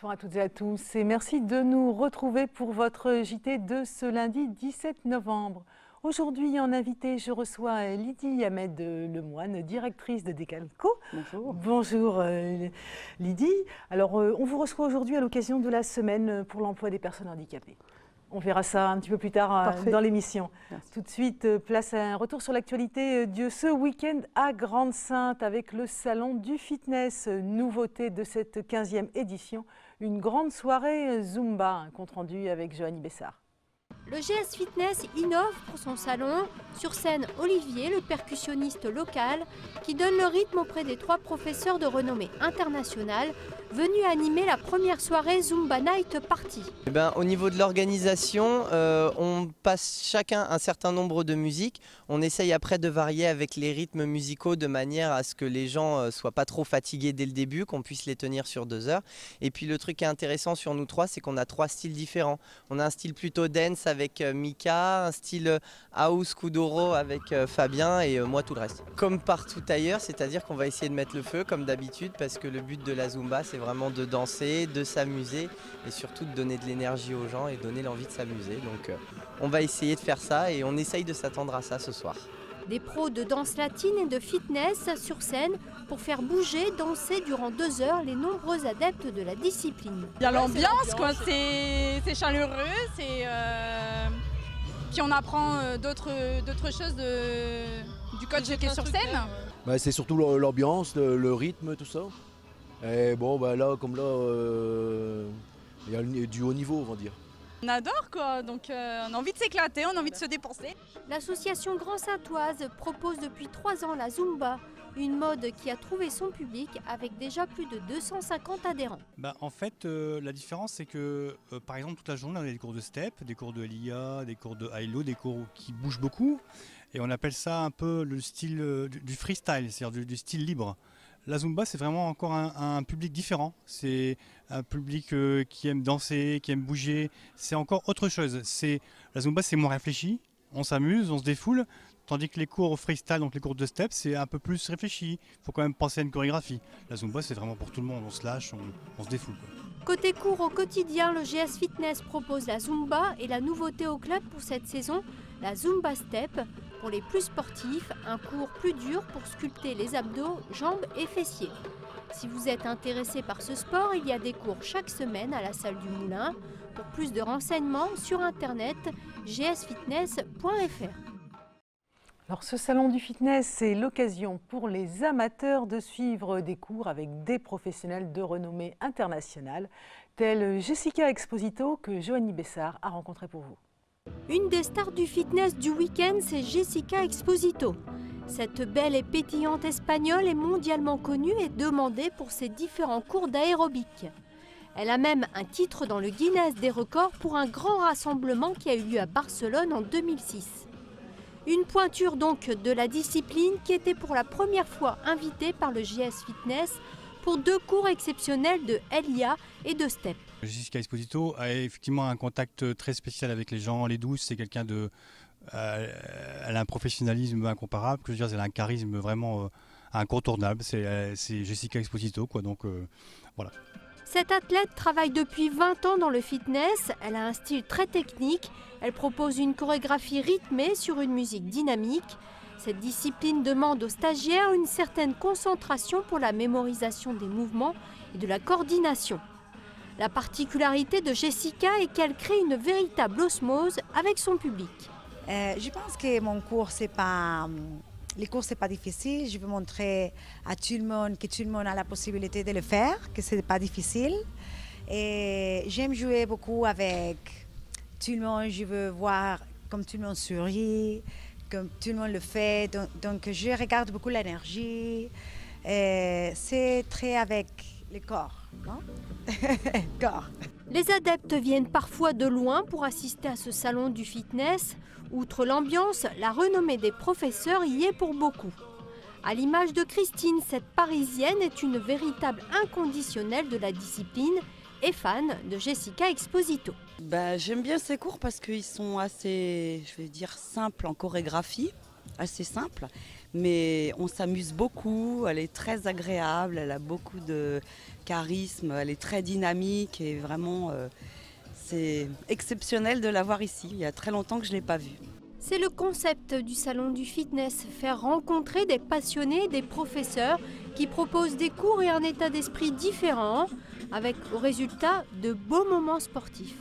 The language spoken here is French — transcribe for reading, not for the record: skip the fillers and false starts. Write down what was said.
Bonsoir à toutes et à tous et merci de nous retrouver pour votre JT de ce lundi 17 novembre. Aujourd'hui en invité, je reçois Lydie Ahmed Lemoine, directrice de Decalco. Bonjour. Bonjour Lydie. Alors on vous reçoit aujourd'hui à l'occasion de la semaine pour l'emploi des personnes handicapées. On verra ça un petit peu plus tard dans l'émission. Tout de suite, place à un retour sur l'actualité de ce week-end à Grande-Synthe avec le salon du fitness. Nouveauté de cette 15e édition, une grande soirée Zumba, un compte rendu avec Joanie Bessard. Le GS Fitness innove pour son salon. Sur scène, Olivier, le percussionniste local, qui donne le rythme auprès des 3 professeurs de renommée internationale venus animer la première soirée Zumba Night Party. Au niveau de l'organisation, on passe chacun un certain nombre de musiques. On essaye après de varier avec les rythmes musicaux de manière à ce que les gens ne soient pas trop fatigués dès le début, qu'on puisse les tenir sur 2 heures. Et puis le truc qui est intéressant sur nous 3, c'est qu'on a 3 styles différents. On a un style plutôt dance avec Mika, un style house Kuduro avec Fabien et moi tout le reste. Comme partout ailleurs, c'est-à-dire qu'on va essayer de mettre le feu comme d'habitude parce que le but de la Zumba c'est vraiment de danser, de s'amuser et surtout de donner de l'énergie aux gens et donner l'envie de s'amuser. Donc on va essayer de faire ça et on essaye de s'attendre à ça ce soir. Des pros de danse latine et de fitness sur scène pour faire bouger, danser durant 2 heures les nombreux adeptes de la discipline. Il y a l'ambiance, quoi. C'est chaleureux, puis on apprend d'autres choses du coach qui est sur scène. C'est surtout l'ambiance, le rythme, tout ça. Et bon, là, comme là, il y a du haut niveau, on va dire. On adore, quoi, donc on a envie de s'éclater, on a envie de se dépenser. L'association Grand-Saintoise propose depuis 3 ans la Zumba, une mode qui a trouvé son public avec déjà plus de 250 adhérents. En fait, la différence, c'est que, par exemple, toute la journée, on a des cours de step, des cours de LIA, des cours de high-low, des cours qui bougent beaucoup. Et on appelle ça un peu le style du freestyle, c'est-à-dire du style libre. La Zumba, c'est vraiment encore un public différent. C'est un public qui aime danser, qui aime bouger. C'est encore autre chose. La Zumba, c'est moins réfléchi. On s'amuse, on se défoule. Tandis que les cours freestyle, donc les cours de step, c'est un peu plus réfléchi. Il faut quand même penser à une chorégraphie. La Zumba, c'est vraiment pour tout le monde. On se lâche, on se défoule, quoi. Côté cours au quotidien, le GS Fitness propose la Zumba et la nouveauté au club pour cette saison, la Zumba Step. Pour les plus sportifs, un cours plus dur pour sculpter les abdos, jambes et fessiers. Si vous êtes intéressé par ce sport, il y a des cours chaque semaine à la salle du Moulin. Pour plus de renseignements, sur internet gsfitness.fr. Alors ce salon du fitness, c'est l'occasion pour les amateurs de suivre des cours avec des professionnels de renommée internationale, tels Jessica Exposito que Joanie Bessard a rencontré pour vous. Une des stars du fitness du week-end, c'est Jessica Exposito. Cette belle et pétillante espagnole est mondialement connue et demandée pour ses différents cours d'aérobic. Elle a même un titre dans le Guinness des records pour un grand rassemblement qui a eu lieu à Barcelone en 2006. Une pointure donc de la discipline qui était pour la première fois invitée par le GS Fitness pour 2 cours exceptionnels de LIA et de STEP. Jessica Exposito a effectivement un contact très spécial avec les gens, elle est douce, c'est quelqu'un de... elle a un professionnalisme incomparable, elle a un charisme vraiment incontournable, c'est Jessica Exposito, quoi, donc voilà. Cette athlète travaille depuis 20 ans dans le fitness, elle a un style très technique, elle propose une chorégraphie rythmée sur une musique dynamique. Cette discipline demande aux stagiaires une certaine concentration pour la mémorisation des mouvements et de la coordination. La particularité de Jessica est qu'elle crée une véritable osmose avec son public. Je pense que mon cours, les cours, c'est pas difficile. Je veux montrer à tout le monde que tout le monde a la possibilité de le faire, que c'est pas difficile. Et j'aime jouer beaucoup avec tout le monde. Je veux voir comme tout le monde sourit, comme tout le monde le fait. Donc je regarde beaucoup l'énergie. C'est très avec le corps, non? Corps. Les adeptes viennent parfois de loin pour assister à ce salon du fitness. Outre l'ambiance, la renommée des professeurs y est pour beaucoup. À l'image de Christine, cette Parisienne est une véritable inconditionnelle de la discipline et fan de Jessica Exposito. J'aime bien ces cours parce qu'ils sont assez, je vais dire, simples en chorégraphie. assez simple, mais on s'amuse beaucoup, elle est très agréable, elle a beaucoup de charisme, elle est très dynamique et vraiment c'est exceptionnel de la voir ici. Il y a très longtemps que je ne l'ai pas vue. C'est le concept du salon du fitness, faire rencontrer des passionnés, des professeurs qui proposent des cours et un état d'esprit différent, avec au résultat de beaux moments sportifs.